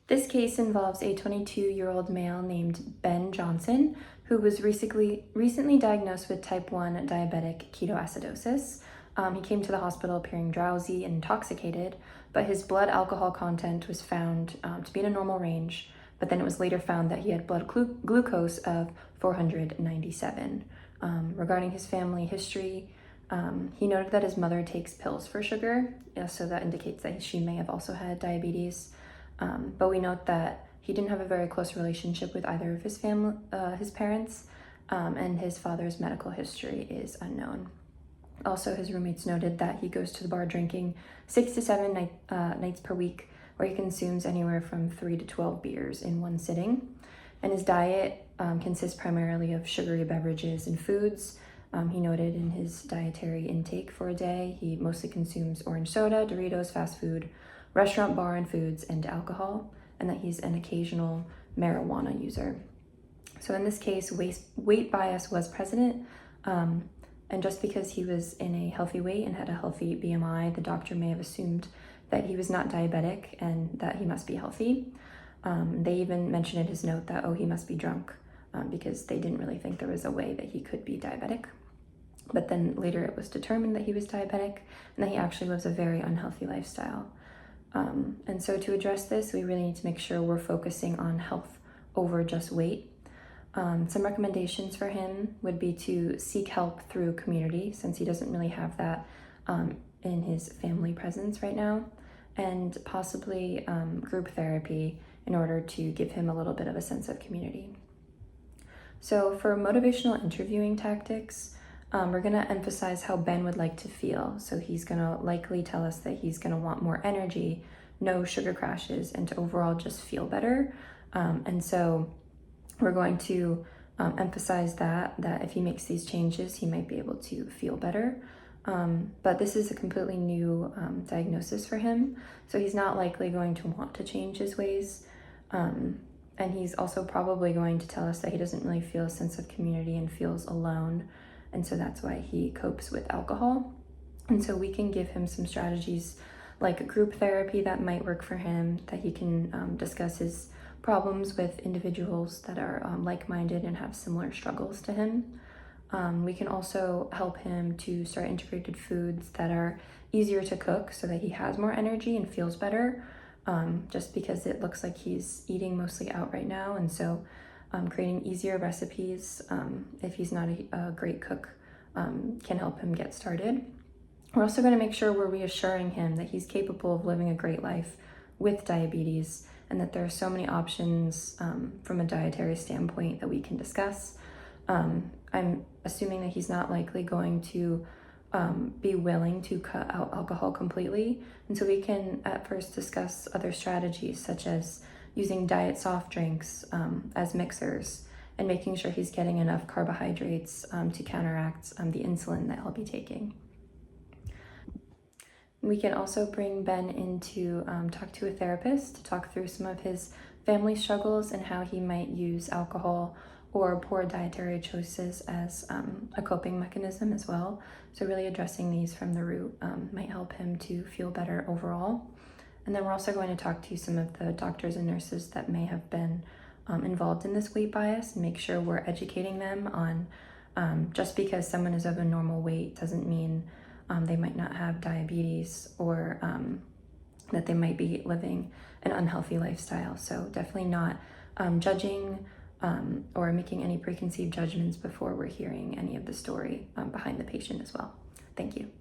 This case involves a 22-year-old male named Ben Johnson, who was recently diagnosed with type 1 diabetic ketoacidosis. He came to the hospital appearing drowsy and intoxicated, but his blood alcohol content was found to be in a normal range, but then it was later found that he had blood glucose of 497. Regarding his family history, he noted that his mother takes pills for sugar, so that indicates that she may have also had diabetes. But we note that he didn't have a very close relationship with either of his parents, and his father's medical history is unknown. Also, his roommates noted that he goes to the bar drinking 6 to 7 nights per week, where he consumes anywhere from 3 to 12 beers in one sitting. And his diet consists primarily of sugary beverages and foods. He noted in his dietary intake for a day, he mostly consumes orange soda, Doritos, fast food, restaurant bar and foods, and alcohol, and that he's an occasional marijuana user. So in this case, weight bias was present, and just because he was in a healthy weight and had a healthy BMI, the doctor may have assumed that he was not diabetic and that he must be healthy. They even mentioned in his note that, he must be drunk, because they didn't really think there was a way that he could be diabetic. But then later it was determined that he was diabetic and that he actually lives a very unhealthy lifestyle. And so to address this, we really need to make sure we're focusing on health over just weight. Some recommendations for him would be to seek help through community, since he doesn't really have that in his family presence right now, and possibly group therapy in order to give him a little bit of a sense of community. So for motivational interviewing tactics, we're going to emphasize how Ben would like to feel. So he's going to likely tell us that he's going to want more energy, no sugar crashes, and to overall just feel better. And so we're going to emphasize that if he makes these changes, he might be able to feel better. But this is a completely new diagnosis for him, so he's not likely going to want to change his ways. And he's also probably going to tell us that he doesn't really feel a sense of community and feels alone. And so that's why he copes with alcohol. And so we can give him some strategies like group therapy that might work for him, that he can discuss his problems with individuals that are like-minded and have similar struggles to him. We can also help him to start integrated foods that are easier to cook so that he has more energy and feels better, just because it looks like he's eating mostly out right now. And so creating easier recipes, if he's not a great cook, can help him get started. We're also going to make sure we're reassuring him that he's capable of living a great life with diabetes, and that there are so many options from a dietary standpoint that we can discuss. I'm assuming that he's not likely going to be willing to cut out alcohol completely, and so we can at first discuss other strategies, such as using diet soft drinks as mixers, and making sure he's getting enough carbohydrates to counteract the insulin that he'll be taking. We can also bring Ben in to talk to a therapist to talk through some of his family struggles and how he might use alcohol or poor dietary choices as a coping mechanism as well. So really addressing these from the root might help him to feel better overall. And then we're also going to talk to some of the doctors and nurses that may have been involved in this weight bias, and make sure we're educating them on just because someone is of a normal weight doesn't mean they might not have diabetes, or that they might be living an unhealthy lifestyle. So definitely not judging or making any preconceived judgments before we're hearing any of the story behind the patient as well. Thank you.